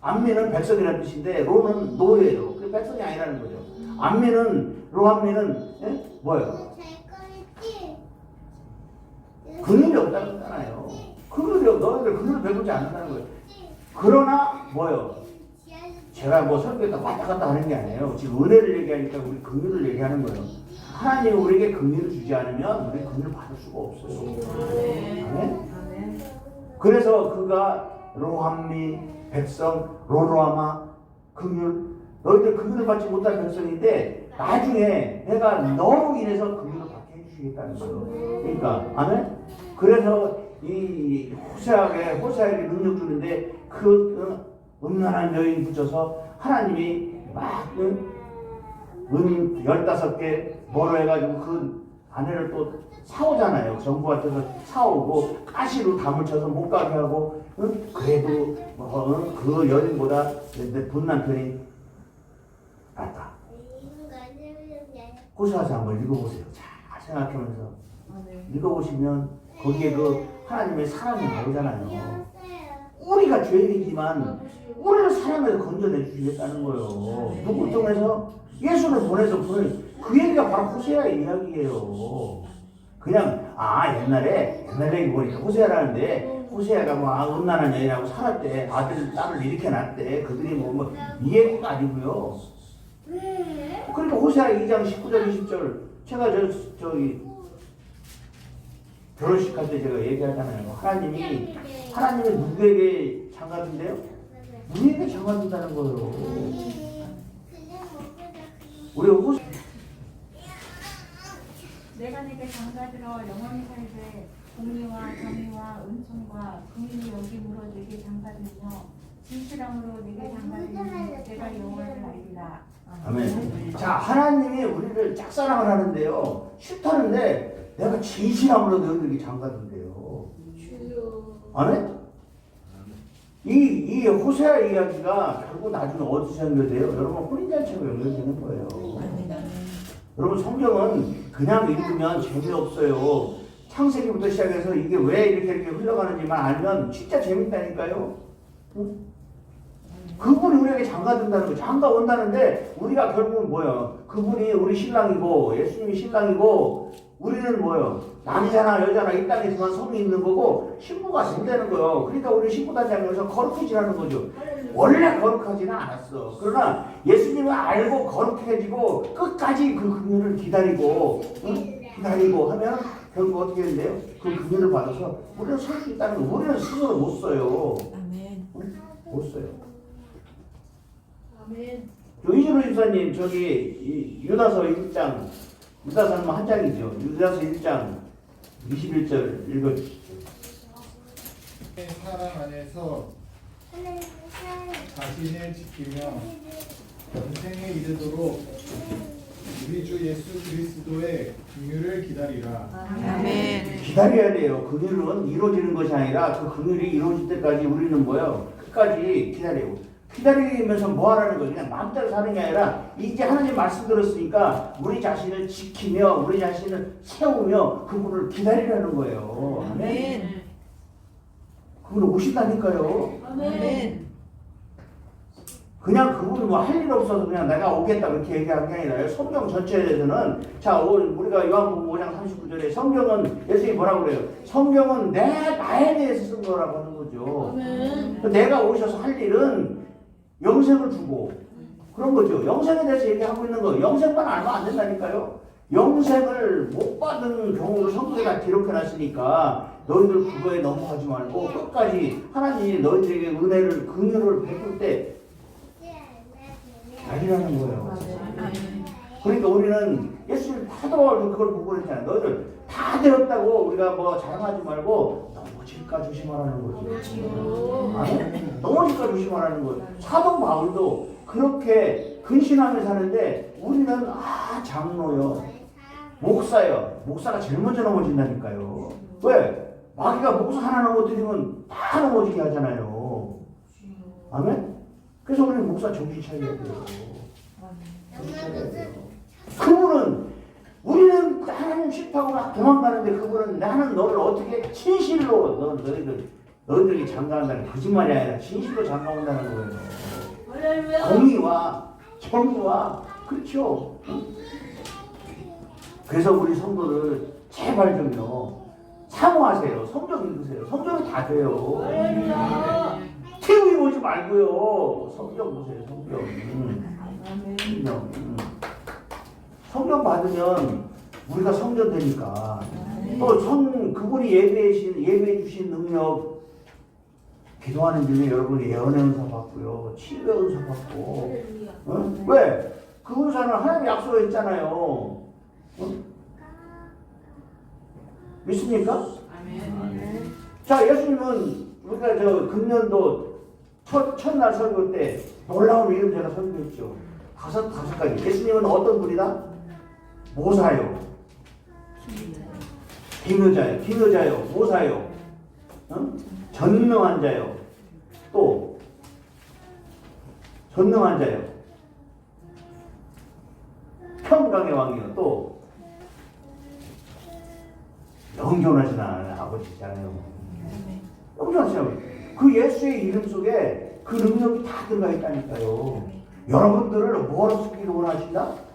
암미는 백성이라는 뜻인데 로는 노예예요. 그 백성이 아니라는 거죠. 로암미는 뭐예요? 그늘이 없다는 거잖아요. 너희들 그늘을 배우지 않는다는 거예요. 그러나 뭐예요? 제가 뭐 설교에다 왔다 갔다 하는 게 아니에요. 지금 은혜를 얘기하니까 우리 긍휼을 얘기하는 거예요. 하나님이 우리에게 긍휼을 주지 않으면 우리 긍휼을 받을 수가 없어요. 아멘? 그래서 그가 로함미 백성 로로아마 긍휼 너희들 긍휼을 받지 못한 백성인데 나중에 내가 너로 인해서 긍휼을 받게 해주시겠다는 거예요. 그러니까 아멘? 그래서 이 호세아에게 능력 주는데 그 음란한 여인 붙여서 하나님이 막 15개 뭐로 해가지고 그 아내를 또 사오잖아요. 정부한테서 사오고 가시로 담을 쳐서 못 가게 하고 그래도 그 여인보다 내 분 남편이 낫다. 호세아서 한번 읽어보세요. 잘 생각하면서 읽어보시면 거기에 그 하나님의 사랑이 나오잖아요. 우리가 죄인이지만 우리를 사랑해서 건져내 주시겠다는 거예요. 누구 통해서? 예수를 보내서 그 얘기가 바로 호세아의 이야기예요. 그냥 옛날에 보니까 호세아라는데 호세아가 뭐 음란한 여인하고 살았대. 딸을 이렇게 낳았대. 그들이 이 얘기가 아니고요. 그러니까 호세아 2장 19절 20절 제가 저기 결혼식 할 때 제가 얘기하잖아요. 하나님이 누구에게 장갑인데요? 우리에게 장가든다는 거예요. 우리 호수 내가 내게 장가들어 영원히 살되 공의와 정의와 은총과 긍휼이 여김으로 내게 장가들며 진실함으로 내게 장가들며 내가 여호와를 알리라. 아멘. 자, 하나님이 우리를 짝사랑을 하는데요. 싫다는데 내가 진실함으로 너희들에게 장가든대요. 아멘? 이 호세아 이야기가 결국 나중에 어디서 연결돼요? 여러분 혼인잔치로 연결되는 거예요. 여러분 성경은 그냥 읽으면 재미없어요. 창세기부터 시작해서 이게 왜 이렇게 흘러가는지만 알면 진짜 재밌다니까요. 응? 그분이 우리에게 장가든다는 거, 장가 온다는데 우리가 결국은 뭐예요? 그분이 우리 신랑이고 예수님이 신랑이고 우리는 뭐예요? 남자나 여자나 이 땅에서만 성이 있는 거고 신부가 된다는 거예요. 그러니까 우리 신부단장에서 거룩해지라는 거죠. 원래 거룩하지는 않았어. 그러나 예수님을 알고 거룩해지고 끝까지 그 긍휼을 기다리고 기다리고 하면 결국 어떻게 된대요? 그 긍휼을 받아서 우리는 설 수 있다는 거. 우리는 스스로 못 써요. 못 써요. 이준호 집사님 저기 유다서 1장 유다서는 한 장이죠. 유다서 1장 21절 읽어주시죠. 사랑 안에서 자신을 지키며 영생에 이르도록 우리 주 예수 그리스도의 긍휼을 기다리라. 아멘. 기다려야 돼요. 긍휼은 이루어지는 것이 아니라 그 긍휼이 이루어질 때까지 우리는 뭐예요? 끝까지 기다리고 기다리면서 뭐 하라는 거예요? 그냥 마음대로 사는 게 아니라 이제 하나님 말씀 들었으니까 우리 자신을 지키며 우리 자신을 세우며 그분을 기다리라는 거예요. 아멘. 그분 오신다니까요. 아멘. 그냥 그분이 뭐 할 일 없어서 그냥 내가 오겠다 그렇게 얘기하는 게 아니라 성경 전체에 대해서는 자 우리가 요한복음 5장 39절에 성경은 예수님이 뭐라고 그래요? 성경은 나에 대해서 쓴 거라고 하는 거죠. 아멘. 내가 오셔서 할 일은 영생을 주고 그런 거죠. 영생에 대해서 얘기하고 있는 거. 영생만 알면 안 된다니까요. 영생을 못 받은 경우도 성경에다 기록해놨으니까 너희들 그거에 넘어가지 말고 끝까지 하나님이 너희들에게 은혜를 긍휼을 베풀 때 알리라는 거예요. 그러니까 우리는 예수님 하도 그걸 보고 그랬잖아요. 너희들 다 되었다고 우리가 뭐 자랑하지 말고 넘어질까 조심하라는 거죠. 아니? 넘어질까 조심하라는 거예요. 사도 바울도 그렇게 근신하며 사는데 우리는 장로요, 목사요. 목사가 제일 먼저 넘어진다니까요. 왜? 마귀가 목사 하나 넘어뜨리면 다 넘어지게 하잖아요. 아멘? 그래서 우리는 목사 정신 차려야 돼요. 정신 차려야 돼요. 그분은 우리는 하나님 싫다고 막 도망가는데 그분은 나는 너를 어떻게 진실로 너희들이 장가한다는 거짓말이 아니라 진실로 장가온다는 거예요. 공의와 정의와 그렇죠. 그래서 우리 성도를 제발 좀요 사모하세요. 성경 읽으세요. 성경이 다 돼요. TV 보지 말고요. 성경 보세요. 성경. 성경 받으면 우리가 성전되니까 또 그분이 예배해 주신 능력 기도하는 중에 여러분이 예언의 은사 받고요. 치유의 은사 받고 왜? 그 은사는 하나님이 약속했잖아요. 믿습니까? 자, 예수님은 우리가 금년도 첫날 설교 때 놀라운 이름 제가 설교했죠. 다섯 가지. 예수님은 어떤 분이다? 모사요, 비느자요, 모사요, 전능한 자요, 또 전능한 자요, 평강의 왕이요, 또 영존하신 아버지잖아요. 영존하신 아버지. 그 예수의 이름 속에 그 능력이 다 들어가 있다니까요. 여러분들을 뭐하러 쓰기를 원하신다?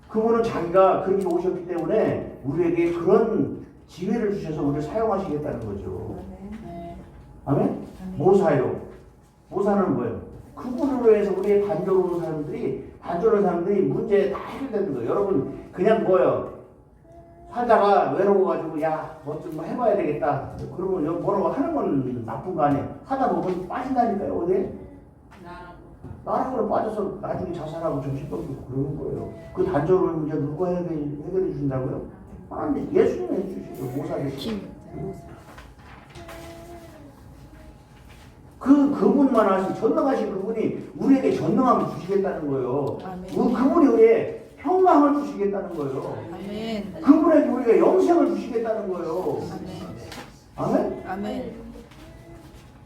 그분은 자기가 그렇게 오셨기 때문에 우리에게 그런 지혜를 주셔서 우리를 사용하시겠다는 거죠. 아멘? 모사요. 모사는 뭐예요? 그분으로 해서 우리의 단조로운 사람들이 문제 다 해결되는 거예요. 여러분 그냥 뭐예요? 살다가 외로워가지고 뭐 좀 해봐야 되겠다. 그러면 뭐라고 하는 건 나쁜 거 아니에요. 하다 보면 빠진다니까요. 어디? 나락으로 빠져서 나중에 자살하고 정신병 들고 그러는 거예요. 그 단절을 문제 누가 해결해 주신다고요? 하나님 예수님이 해주시죠. 모사되시죠. 그분만 하신 전능하신 그분이 우리에게 전능함을 주시겠다는 거예요. 그분이 우리의 평강을 주시겠다는 거예요. 아멘. 그분에게 우리가 영생을 주시겠다는 거예요. 아멘? 아멘.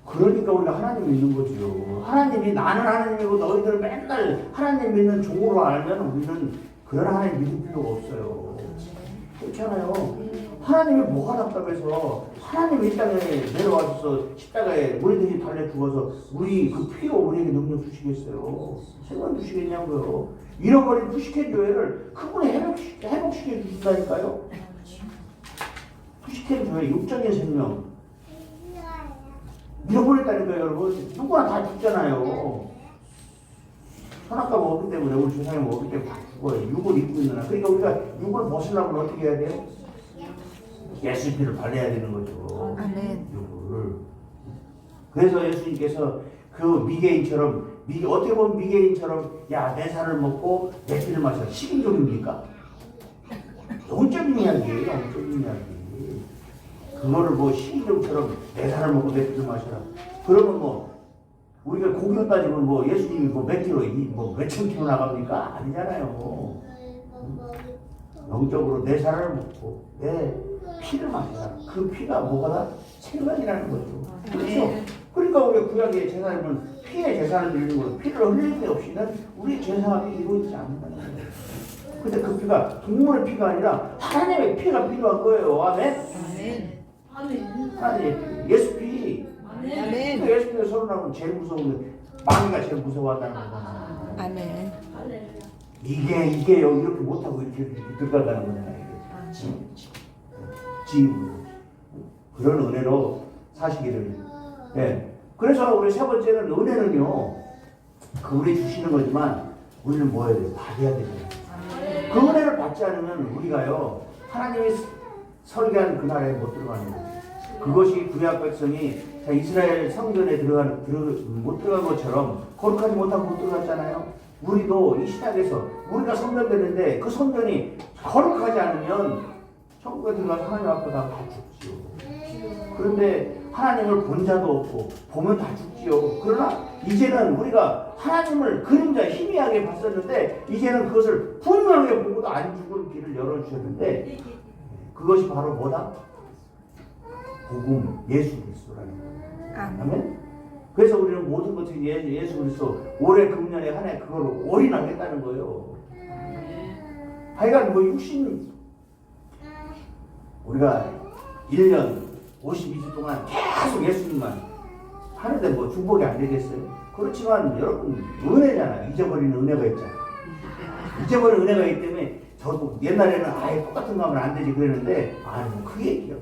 그러니까 우리가 하나님 믿는 거죠. 하나님이 나는 하나님이고 너희들은 맨날 하나님 믿는 종으로 알면 우리는 그런 하나님 믿을 필요가 없어요. 그렇잖아요. 하나님이 뭐가 답답해서 하나님이 이 땅에 내려와서 십자가에 우리 대신 달려 죽어서 우리 그 피로 우리에게 능력 주시겠어요? 생각 주시겠냐고요. 잃어버린 부식한 교회를 그분이 회복시켜 주신다니까요. 부식한 교회 육적인 생명 잃어버렸다니까요, 여러분. 누구나 다 죽잖아요. 선악과 먹었기 때문에 우리 세상에 먹었기 때문에 다 죽어요. 육을 입고 있는 한. 그러니까 우리가 육을 벗으려면 어떻게 해야 돼요? 예수의 피를 발라야 되는 거죠. 아멘. 육을. 그래서 예수님께서 그 미개인처럼 어떻게 보면 미개인처럼 야 내 살을 먹고 내 피를 마셔. 식인종입니까? 영적인 이야기예요. 영적인 이야기. 그거를 뭐 식인종처럼 내 살을 먹고 내 피를 마셔라. 그러면 뭐 우리가 고기로 따지면 뭐 예수님이 뭐 몇 킬로, 뭐 몇천 킬로 나갑니까? 아니잖아요. 영적으로 내 살을 먹고 내 피를 마셔라. 그 피가 뭐가 생명이라는 거죠. 그렇죠? 그러니까 우리가 구약의 제사는 피의 제사를 드리는 거예요. 피를 흘릴 때 없이는 우리 제사함이 이루어지지 않는다는 거예요. 근데 그 피가 동물의 피가 아니라 하나님의 피가 필요한 거예요. 아멘? 하나님의 피, 예수 피. 아멘. 그 예수 피가 서로 나오면 제일 무서운 게 마귀가 제일 무서워한다는 거잖아요. 아멘. 이게 이렇게 못하고 이렇게 들어가는 거잖아요. 지임으로. 그런 은혜로 사시기를. 예. 그래서 우리 세 번째는 은혜는요, 그 우리 주시는 거지만 우리는 뭐 해야 돼요? 받아야 되잖아요. 그 은혜를 받지 않으면 우리가요, 하나님이 설계한 그 나라에 못 들어가는 거예요. 그것이 구약 백성이 이스라엘 성전에 못 들어간 것처럼 거룩하지 못하고 못 들어갔잖아요. 우리도 이 신약에서 우리가 성전되는데 그 성전이 거룩하지 않으면 천국에 들어가서 하나님 앞에 다 죽지요. 그런데 하나님을 본 자도 없고 보면 다 죽지요. 그러나 이제는 우리가 하나님을 그림자 희미하게 봤었는데 이제는 그것을 분명하게 보고도 안 죽은 길을 열어주셨는데 그것이 바로 뭐다? 복음, 예수 그리스도라는 거예요. 아멘? 그래서 우리는 모든 것을 예수 그리스도 올해 금년에 한 해 그걸 올인하겠다는 거예요. 하여간 뭐 우리가 1년 52주 동안 계속 예수님만 하는데 뭐 중복이 안 되겠어요? 그렇지만 여러분 은혜잖아요. 잊어버리는 은혜가 있잖아요. 잊어버리는 은혜가 있기 때문에 저도 옛날에는 아예 똑같은 거 하면 안 되지 그랬는데 그 얘기야.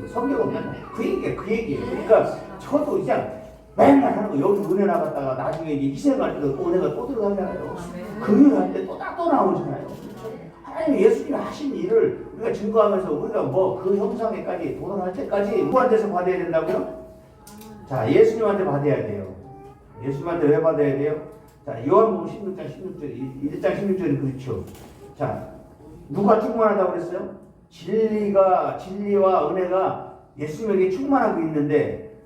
성경 보면 그 얘기예요. 그러니까 저도 그냥 맨날 하는 거 여기서 은혜 나갔다가 나중에 이제 희생할 때도 또 은혜가 또 들어가잖아요. 금요일 때 또 나오잖아요. 하나님 예수님이 하신 일을 우리가 증거하면서 우리가 뭐 그 형상에까지 도달할 때까지 누구한테서 받아야 된다고요? 자, 예수님한테 받아야 돼요. 예수님한테 왜 받아야 돼요? 자, 요한복음 16장 16절 1장 16절이 그렇죠. 자, 누가 충만하다고 그랬어요? 진리와 은혜가 예수님에게 충만하고 있는데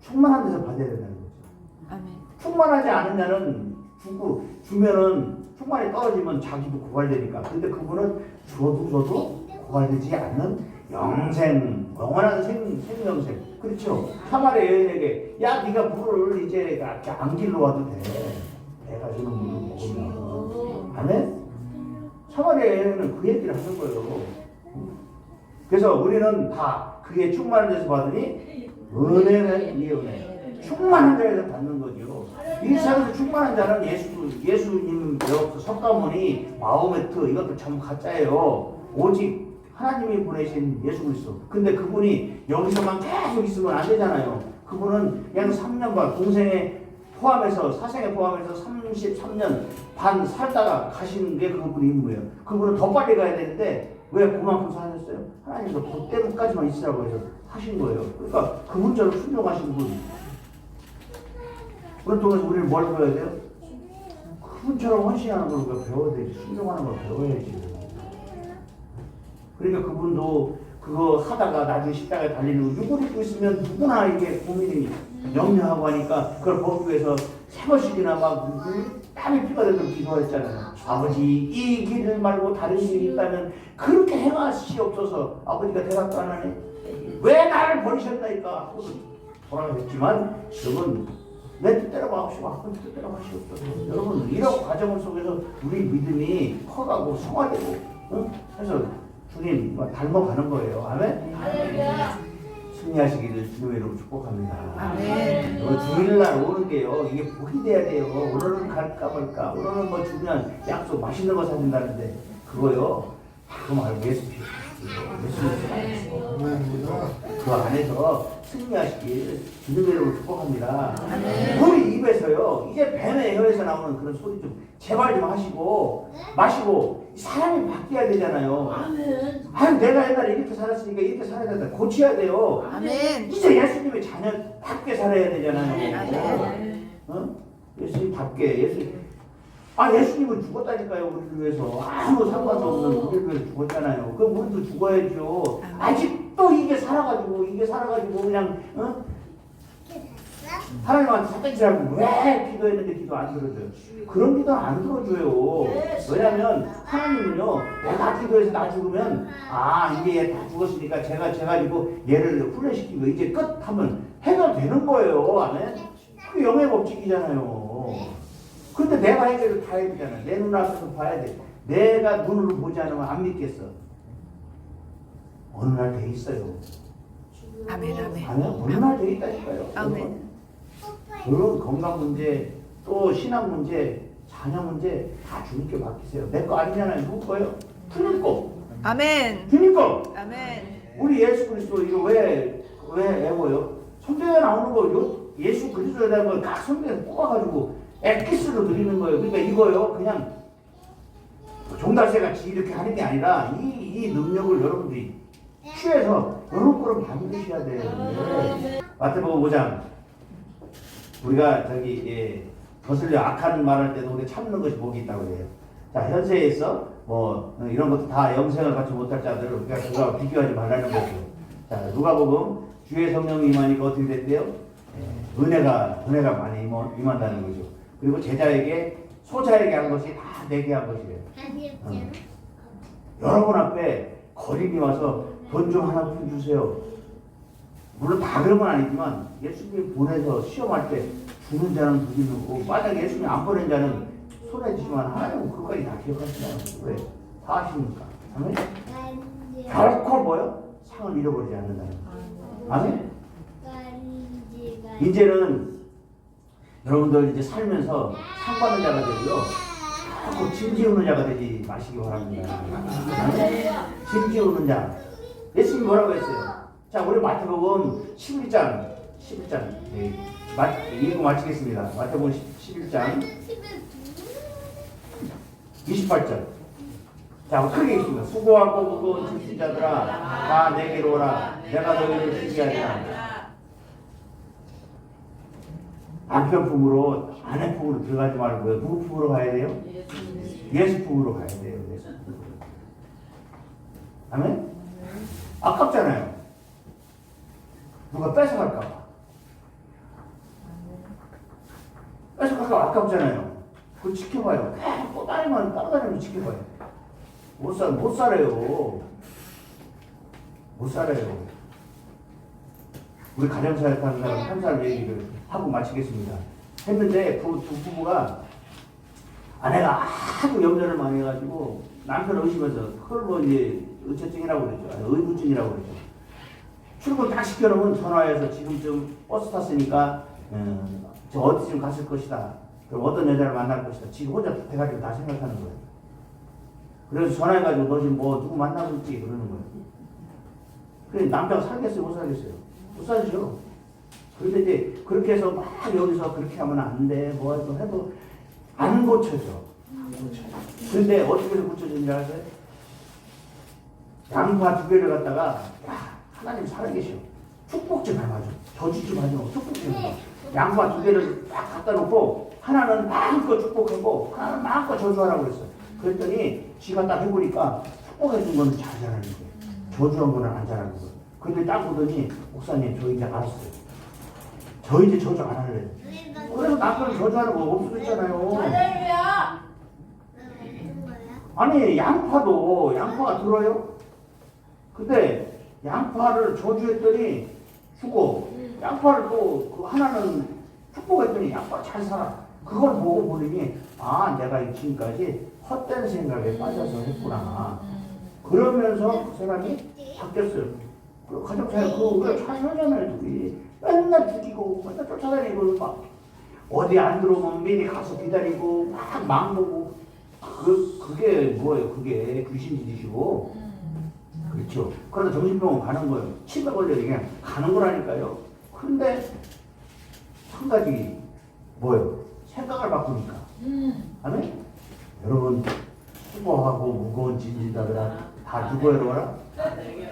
충만한 데서 받아야 된다는 거죠. 아멘. 충만하지 않은 자는 주면은 충만히 떨어지면 자기도 고갈되니까. 근데 그분은 줘도 고갈되지 않는 영원한 생명생. 그렇죠? 사마리아 여인에게 야 네가 물을 이제 안 길러 와도 돼. 내가 주는 물을 먹으려고. 아멘? 사마리아 여인은 그 얘기를 하는 거예요. 그래서 우리는 다 그게 충만한 데서 받으니 은혜는 이 은혜. 충만한 자에서 받는 거죠. 이 세상에서 충만한 자는 예수님 석가모니 마호메트 이것도 전부 가짜예요. 오직 하나님이 보내신 예수 그리스도. 근데 그분이 여기서만 계속 있으면 안 되잖아요. 그분은 약 3년반 동생에 포함해서 사생에 포함해서 33년 반 살다가 가시는 게 그분의 임무예요. 그분은 더 빨리 가야 되는데 왜 그만큼 사셨어요? 하나님도 그때까지만 있으라고 해서 하신 거예요. 그러니까 그분처럼 순종하신 분. 그런 동안에서 우리는 뭘 보여야 돼요? 그분처럼 헌신하는 걸 우리가 배워야 되지. 순종하는 걸 배워야지. 그러니까 그분도 그거 하다가 나중에 십자가에 달리는 거 육을 입고 있으면 누구나 이게 고민이 염려하고 하니까 그걸 벗기 위해서 3번씩이나 막 땀이 피가 되도록 기도했잖아요. 아버지 이 길을 말고 다른 길이 있다면 그렇게 행하시옵소서. 아버지가 대답도 안 하네. 왜 나를 버리셨나이까. 돌아가셨지만 여러분 내 뜻대로 마옵시고 아버지 뜻대로 하시옵소서. 여러분 이런 과정 속에서 우리 믿음이 커가고 성화되고 그래서 주님 닮아가는 거예요. 아멘. 승리하시기를 주님의 이름으로 축복합니다. 아멘. 주일날 오는 게요. 이게 복이 돼야 돼요. 오늘은 갈까 말까. 오늘은 뭐 중요한 약속 맛있는 거 사준다는데 그거요. 그거 말고 예수 피워. 그 안에서 승리하시길 주님의 이름으로 축복합니다. 우리 입에서요. 이제 뱀의 혀에서 나오는 그런 소리 좀 제발 좀 하시고 마시고 사람이 바뀌어야 되잖아요. 아유 내가 옛날에 이렇게 살았으니까 이렇게 살아야 된다. 고쳐야 돼요. 아멘. 이제 예수님의 자녀답게 살아야 되잖아요. 예수님답게 예수님은 죽었다니까요. 우리를 위해서 아무 상관도 없는 우리를 위해서 죽었잖아요. 그럼 우리도 죽어야죠. 아직도 이게 살아가지고 그냥 하나님한테 사대질하고 왜 기도했는데 기도 안 들어줘요. 그런 기도 안 들어줘요. 왜냐면 하나님은요 내가 기도해서 나 죽으면 이게 얘 다 죽었으니까 제가 가지고 얘를 훈련시키고 이제 끝 하면 해결되는 거예요. 아멘. 그게 영의 법칙이잖아요. 근데 내가 해결을 다 해야 되잖아. 내 눈앞에서 봐야 돼. 내가 눈으로 보지 않으면 안 믿겠어. 어느 날 돼 있어요. 아멘. 아멘. 어느 날 돼 있다니까요. 아멘. 그런 건강 문제, 또 신앙 문제, 자녀 문제 다 주님께 맡기세요. 내 거 아니잖아요. 누구 거예요? 주님 거. 아멘. 주님 거. 아멘. 우리 예수 그리스도 이거 왜 애워요? 성경에 나오는 거 예수 그리스도에 대한 걸 각 성경에서 뽑아가지고 엑기스로 드리는 거예요. 그러니까 이거요 그냥 종달새 같이 이렇게 하는 게 아니라 이 능력을 여러분들이 취해서 여러분 거로 만드셔야 돼요. 마태복음 5장 우리가 거슬려 악한 말할 때도 우리 참는 것이 복이 있다고 해요. 자 현세에서 뭐 이런 것도 다 영생을 갖지 못할 자들을 우리가 그거와 비교하지 말라는 거죠. 자 누가복음 주의 성령이 임하니까 어떻게 됐대요? 은혜가 많이 임한다는 거죠. 그리고 제자에게 소자에게 한 것이 다 내게 한 것이래요. 여러분 앞에 거린이 와서 돈 좀 하나 좀 주세요. 물론 다 그런 건 아니지만 예수님이 보내서 시험할 때 주는 자는 부디 넣고 만약에 예수님이 안 보낸 자는 손해 지지만 하나님은 그것까지 다 기억하시나요? 왜? 다 아십니까? 아멘? 결코 뭐요? 상을 잃어버리지 않는다는 거예요. 아멘? 이제는 여러분들 이제 살면서 상 받는 자가 되고요. 자꾸 짐 지우는 자가 되지 마시기 바랍니다. 짐 지우는 자. 예수님이 뭐라고 했어요? 자, 우리 마태복음 11장. 읽고 마치겠습니다. 마태복음 11장 28절. 자, 크게 읽습니다. 수고하고 무거운 짐진 자들아 다 내게로 오라. 내가 너희를 쉬게 하리라. 남편 품으로 아내 품으로 들어가지 말고요. 누구 품으로 가야 돼요? 예수 품으로 가야 돼요. 예수 품으로. 아멘? 아깝잖아요. 누가 뺏어갈까 봐. 뺏어갈까 봐 아깝잖아요. 그거 지켜봐요. 또 따라다니면 지켜봐요. 못 살아요. 못 살아요. 우리 가정사역 하는 사람 한 사람 얘기를 하고 마치겠습니다. 했는데 두 부부가 아내가 하도 염려를 많이 해가지고 남편을 의심해서 그걸 뭐 이제 의처증이라고 그랬죠. 의무증이라고 그랬죠. 출근 딱 시켜놓으면 전화해서 지금쯤 버스 탔으니까 저 어디쯤 갔을 것이다. 그럼 어떤 여자를 만날 것이다. 지금 혼자 대가리로 다 생각하는 거예요. 그래서 전화해가지고 너 지금 뭐 누구 만나고 있지? 그러는 거예요. 그래 남자가 살겠어요? 못 살겠어요? 못 살죠. 그런데 이제 그렇게 해서 막 여기서 그렇게 하면 안 돼. 뭐 해도 안 고쳐져. 그런데 어떻게 해서 고쳐지는지 아세요? 양파 2개를 갖다가 하나님 살아계셔. 축복 좀 해봐줘. 저주 좀 하지 말고 축복 좀 해봐. 양파 2개를 딱 갖다 놓고 하나는 마음껏 축복하고 하나는 마음껏 저주하라고 그랬어요. 그랬더니 지가 딱 해보니까 축복해준 거는 잘 잘하는 거예요. 저주한 거는 안 잘하는 거예요. 근데 딱 보더니 목사님 저 이제 알았어요. 저 이제 저주 안 할래요. 그래서 남편은 저주하는 거 없어졌잖아요. 아니 양파가 들어요? 근데 양파를 저주했더니 죽어. 양파를 또 그 하나는 축복했더니 양파 잘 살아. 그걸 보고 보니 아 내가 지금까지 헛된 생각에 빠져서 했구나. 그러면서 그 사람이 바뀌었어요. 그 가족사회 그거 잘 살잖아요. 둘이 맨날 죽이고 맨날 쫓아다니고 막 어디 안 들어오면 미리 가서 기다리고 막 보고 그게 뭐예요? 그게 귀신짓이시고 그렇죠. 그러다 정신병원 가는 거예요. 치매 걸려 그냥 가는 거라니까요. 근데 한 가지 뭐예요? 생각을 바꾸니까. 아멘? 여러분 수고하고 무거운 짐지다더라 다 누구예요? 여러분?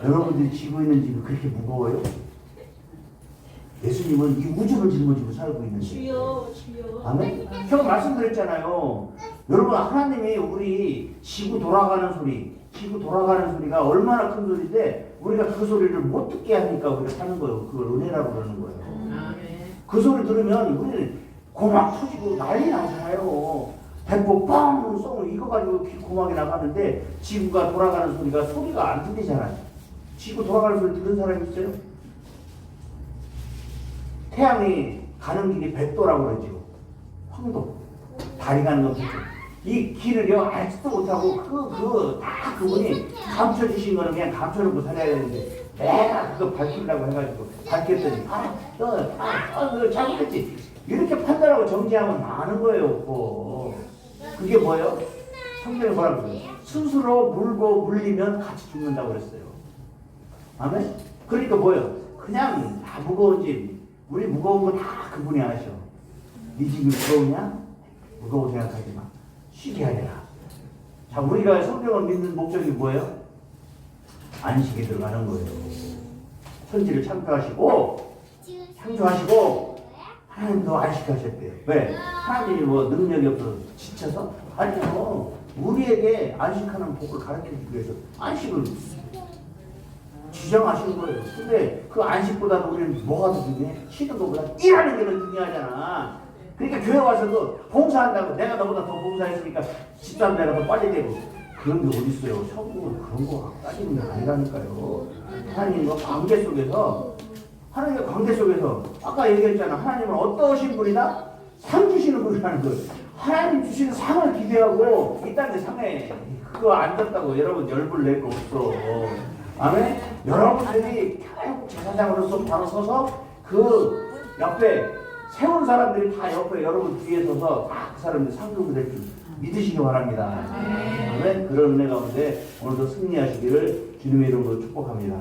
여러분들이 지고 있는 짐이 그렇게 무거워요? 예수님은 이 우주를 짊어지고 살고 있는데. 주여. 아멘? 제가 말씀드렸잖아요. 여러분 하나님이 우리 지구 돌아가는 소리가 얼마나 큰 소리인데 우리가 그 소리를 못 듣게 하니까 우리가 사는 거예요. 그걸 은혜라고 그러는 거예요. 그 소리 들으면 우리는 고막 터지고 난리 나잖아요. 배꼽 빵 쏘고 이거 가지고 고막이 나가는데 지구가 돌아가는 소리가 안 들리잖아요. 지구 돌아가는 소리 들은 사람 있어요? 태양이 가는 길이 백도라고 그러죠. 황도. 달이 가는 건 백도. 이 길을요, 알지도 못하고, 다 그분이 감춰주신 거는 그냥 감춰놓고 살아야 되는데, 내가 그거 밝히려고 해가지고, 밝혔더니, 그거 잘못했지. 이렇게 판단하고 정지하면 많은 거예요, 없고. 그게 뭐예요? 성경에 뭐라고 그래요? 스스로 물고 물리면 같이 죽는다고 그랬어요. 아멘? 그러니까 뭐예요? 그냥 다 무거운 짐. 우리 무거운 거 다 그분이 아셔. 네 짐이 무거우냐? 무거워 생각하지 마. 쉬게 하리라. 자, 우리가 성경을 믿는 목적이 뭐예요? 안식에 들어가는 거예요. 천지를 창조하시고 창조하시고 하나님도 안식하셨대요. 왜? 하나님이 뭐 능력이 없어서 지쳐서? 아니요. 우리에게 안식하는 복을 가르쳐주기 위해서 안식을 지정하시는 거예요. 근데 그 안식보다도 우리는 뭐가 더 중요해? 쉬는 것보다 일하는 게 더 중요하잖아. 그러니까 교회 와서도 봉사한다고 내가 너보다 더 봉사했으니까 집사람 내가 더 빨리 되고 그런 게 어디 있어요? 천국은 그런 거 따지는 게 아니라니까요. 하나님과 관계 속에서 하나님과 관계 속에서 아까 얘기했잖아. 하나님은 어떠신 분이다? 상 주시는 분이라는 거예요. 하나님 주시는 상을 기대하고 이 땅의 상에 그거 안 졌다고 여러분 열불 낼 거 없어. 아멘? 여러분들이 결국 제사장으로서 바로 서서 그 옆에 세운 사람들이 다 옆에 여러분 뒤에 서서 다 그 사람들 상급을 될 줄 믿으시기 바랍니다. 아멘? 그런 은혜 가운데 오늘도 승리하시기를 주님의 이름으로 축복합니다.